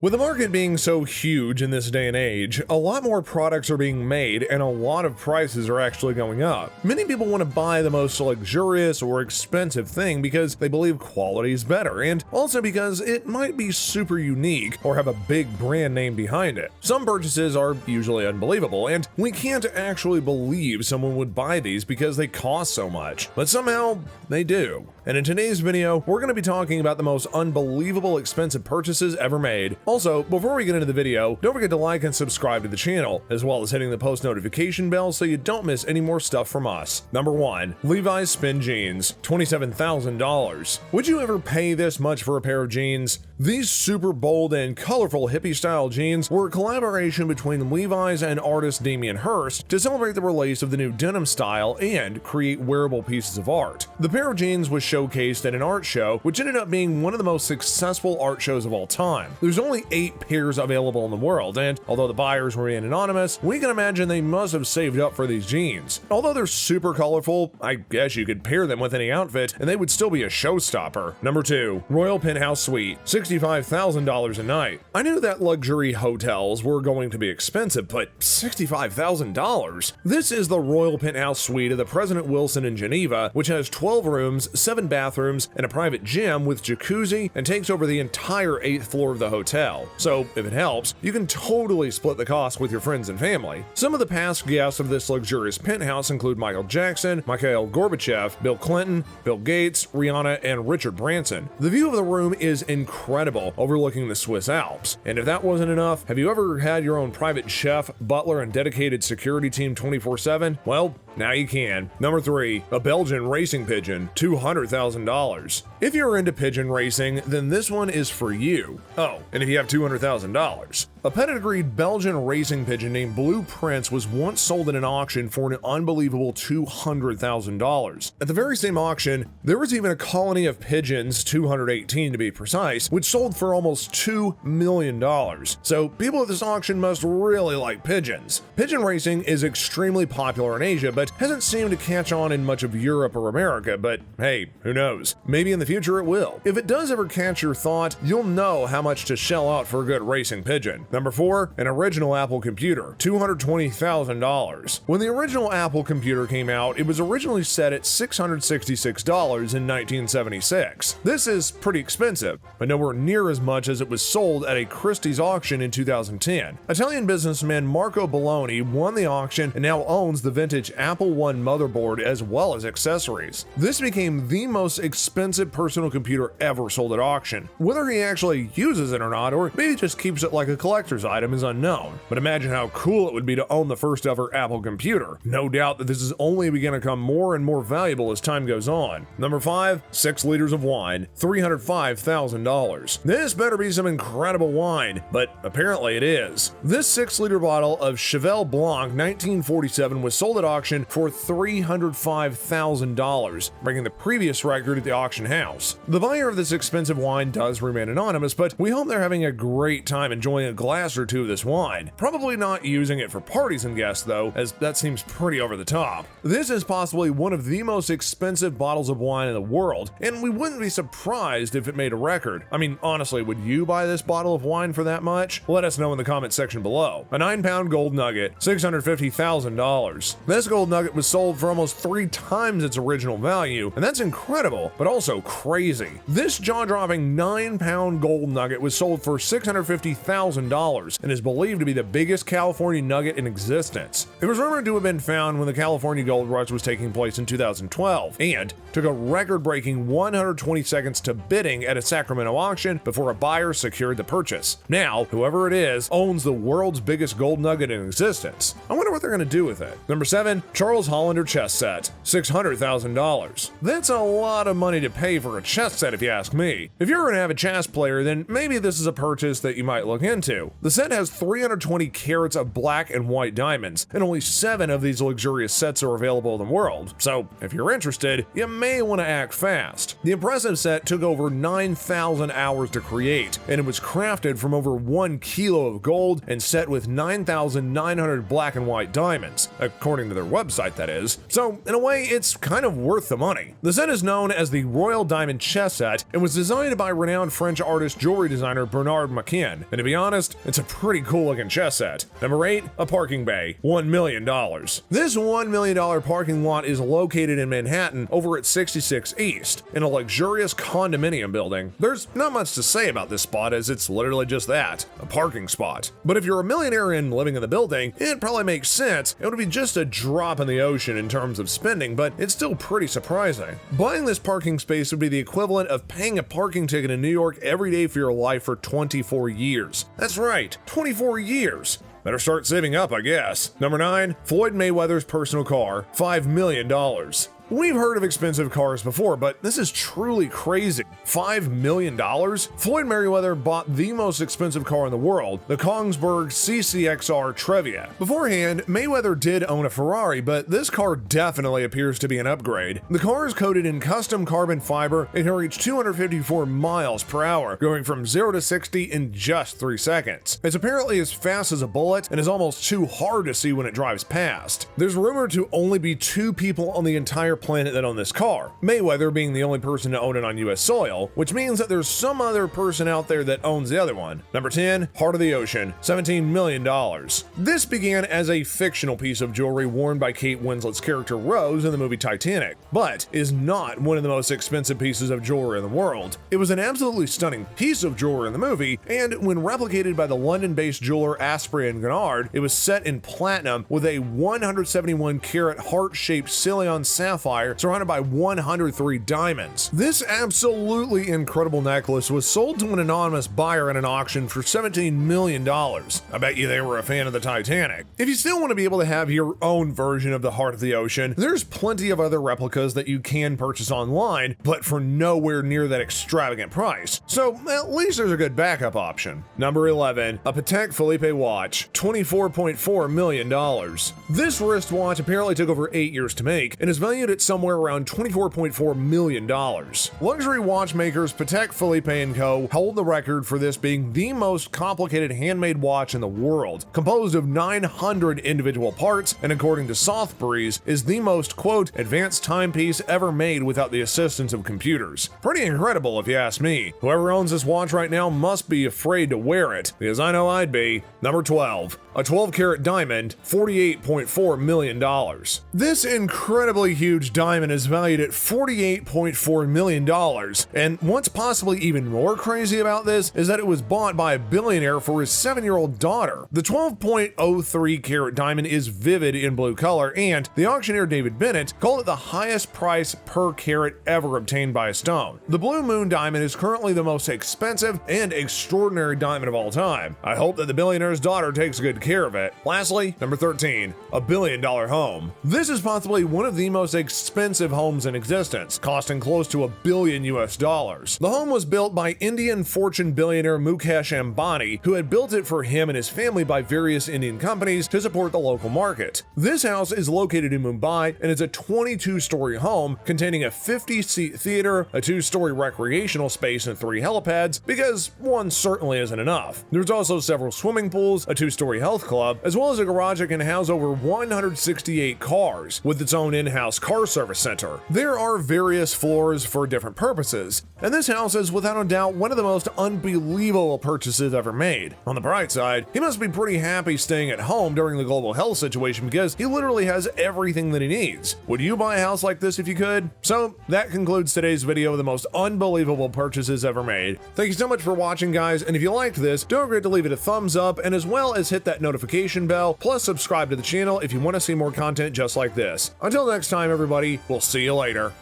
With the market being so huge in this day and age, a lot more products are being made and a lot of prices are actually going up. Many people want to buy the most luxurious or expensive thing because they believe quality is better, and also because it might be super unique or have a big brand name behind it. Some purchases are usually unbelievable, and we can't actually believe someone would buy these because they cost so much, but somehow they do. And in today's video, we're going to be talking about the most unbelievable expensive purchases ever made. Also, before we get into the video, don't forget to like and subscribe to the channel, as well as hitting the post notification bell so you don't miss any more stuff from us. Number 1. Levi's Spin Jeans, $27,000. Would you ever pay this much for a pair of jeans? These super bold and colorful hippie-style jeans were a collaboration between Levi's and artist Damien Hirst to celebrate the release of the new denim style and create wearable pieces of art. The pair of jeans was showcased at an art show, which ended up being one of the most successful art shows of all time. There's only 8 pairs available in the world, and although the buyers were anonymous, we can imagine they must have saved up for these jeans. Although they're super colorful, I guess you could pair them with any outfit and they would still be a showstopper. Number 2. Royal Penthouse Suite, $65,000 a night. I knew that luxury hotels were going to be expensive, but $65,000? This is the Royal Penthouse Suite of the President Wilson in Geneva, which has 12 rooms, 7 bathrooms, and a private gym with jacuzzi, and takes over the entire 8th floor of the hotel. So, if it helps, you can totally split the cost with your friends and family. Some of the past guests of this luxurious penthouse include Michael Jackson, Mikhail Gorbachev, Bill Clinton, Bill Gates, Rihanna, and Richard Branson. The view of the room is incredible, overlooking the Swiss Alps. And if that wasn't enough, have you ever had your own private chef, butler, and dedicated security team 24/7? Well, now you can. Number 3. A Belgian Racing Pigeon, $200,000. If you're into pigeon racing, then this one is for you. Oh, and if you have $200,000. A pedigreed Belgian racing pigeon named Blue Prince was once sold at an auction for an unbelievable $200,000. At the very same auction, there was even a colony of pigeons, 218 to be precise, which sold for almost $2 million. So people at this auction must really like pigeons. Pigeon racing is extremely popular in Asia, but hasn't seemed to catch on in much of Europe or America, but hey, who knows? Maybe in the future it will. If it does ever catch your thought, you'll know how much to shell out for a good racing pigeon. Number 4. An original Apple computer, $220,000. When the original Apple computer came out, it was originally set at $666 in 1976. This is pretty expensive, but nowhere near as much as it was sold at a Christie's auction in 2010. Italian businessman Marco Belloni won the auction and now owns the vintage Apple I motherboard as well as accessories. This became the most expensive personal computer ever sold at auction. Whether he actually uses it or not, or maybe just keeps it like a collector's item, is unknown. But imagine how cool it would be to own the first ever Apple computer. No doubt that this is only going to become more and more valuable as time goes on. Number 5. 6 liters of wine, $305,000. This better be some incredible wine, but apparently it is. This 6-liter bottle of Cheval Blanc 1947 was sold at auction for $305,000, breaking the previous record at the auction house. The buyer of this expensive wine does remain anonymous, but we hope they're having a great time enjoying a glass or two of this wine. Probably not using it for parties and guests though, as that seems pretty over the top. This is possibly one of the most expensive bottles of wine in the world, and we wouldn't be surprised if it made a record. I mean, honestly, would you buy this bottle of wine for that much? Let us know in the comment section below. A 9-pound gold nugget, $650,000. This gold nugget was sold for almost 3 times its original value, and that's incredible, but also crazy. This jaw-dropping 9-pound gold nugget was sold for $650,000 and is believed to be the biggest California nugget in existence. It was rumored to have been found when the California gold rush was taking place in 2012, and took a record-breaking 120 seconds to bidding at a Sacramento auction before a buyer secured the purchase. Now, whoever it is owns the world's biggest gold nugget in existence. I wonder what they're going to do with it. Number 7. Charles Hollander chess set, $600,000. That's a lot of money to pay for a chess set if you ask me. If you're an avid chess player, then maybe this is a purchase that you might look into. The set has 320 carats of black and white diamonds, and only 7 of these luxurious sets are available in the world. So if you're interested, you may may want to act fast. The impressive set took over 9,000 hours to create, and it was crafted from over 1 kilo of gold and set with 9,900 black and white diamonds, according to their website that is. So in a way, it's kind of worth the money. The set is known as the Royal Diamond Chess Set and was designed by renowned French artist jewelry designer Bernard Maquin, and to be honest, it's a pretty cool looking chess set. Number 8, a parking bay, $1 million. This $1 million parking lot is located in Manhattan over at 66 East, in a luxurious condominium building. There's not much to say about this spot as it's literally just that, a parking spot. But if you're a millionaire and living in the building, it probably makes sense. It would be just a drop in the ocean in terms of spending, but it's still pretty surprising. Buying this parking space would be the equivalent of paying a parking ticket in New York every day for your life for 24 years. That's right, 24 years. Better start saving up, I guess. Number 9, Floyd Mayweather's personal car, $5 million. We've heard of expensive cars before, but this is truly crazy. $5 million? Floyd Mayweather bought the most expensive car in the world, the Kongsberg CCXR Trevia. Beforehand, Mayweather did own a Ferrari, but this car definitely appears to be an upgrade. The car is coated in custom carbon fiber and can reach 254 miles per hour, going from 0 to 60 in just 3 seconds. It's apparently as fast as a bullet and is almost too hard to see when it drives past. There's rumored to only be 2 people on the entire planet that own this car, Mayweather being the only person to own it on US soil, which means that there's some other person out there that owns the other one. Number 10, Heart of the Ocean, $17 million. This began as a fictional piece of jewelry worn by Kate Winslet's character Rose in the movie Titanic, but is not one of the most expensive pieces of jewelry in the world. It was an absolutely stunning piece of jewelry in the movie, and when replicated by the London-based jeweler Asprey and Gennard, it was set in platinum with a 171 karat heart-shaped Silion sapphire surrounded by 103 diamonds. This absolutely incredible necklace was sold to an anonymous buyer at an auction for $17 million. I bet you they were a fan of the Titanic. If you still want to be able to have your own version of the Heart of the Ocean, there's plenty of other replicas that you can purchase online, but for nowhere near that extravagant price. So at least there's a good backup option. Number 11, a Patek Philippe watch, $24.4 million. This wristwatch apparently took over 8 years to make and is valued at somewhere around $24.4 million. Luxury watchmakers Patek Philippe & Co. hold the record for this being the most complicated handmade watch in the world, composed of 900 individual parts, and according to Sotheby's, is the most, quote, advanced timepiece ever made without the assistance of computers. Pretty incredible if you ask me. Whoever owns this watch right now must be afraid to wear it, because I know I'd be. Number 12, a 12-karat diamond, $48.4 million. This incredibly huge diamond is valued at $48.4 million, and what's possibly even more crazy about this is that it was bought by a billionaire for his 7-year-old daughter. The 12.03 karat diamond is vivid in blue color, and the auctioneer David Bennett called it the highest price per carat ever obtained by a stone. The Blue Moon diamond is currently the most expensive and extraordinary diamond of all time. I hope that the billionaire's daughter takes good care of it. Lastly, number 13, a $1 billion home. This is possibly one of the most expensive homes in existence, costing close to $1 billion US. The home was built by Indian fortune billionaire Mukesh Ambani, who had built it for him and his family by various Indian companies to support the local market. This house is located in Mumbai and is a 22-story home containing a 50-seat theater, a 2-story recreational space, and 3 helipads, because one certainly isn't enough. There's also several swimming pools, a 2-story health club, as well as a garage that can house over 168 cars, with its own in-house car service center. There are various floors for different purposes, and this house is without a doubt one of the most unbelievable purchases ever made. On the bright side, he must be pretty happy staying at home during the global health situation because he literally has everything that he needs. Would you buy a house like this if you could? So that concludes today's video of the most unbelievable purchases ever made. Thank you so much for watching, guys, and if you liked this, don't forget to leave it a thumbs up and as well as hit that notification bell, plus subscribe to the channel if you want to see more content just like this. Until next time, everybody, we'll see you later.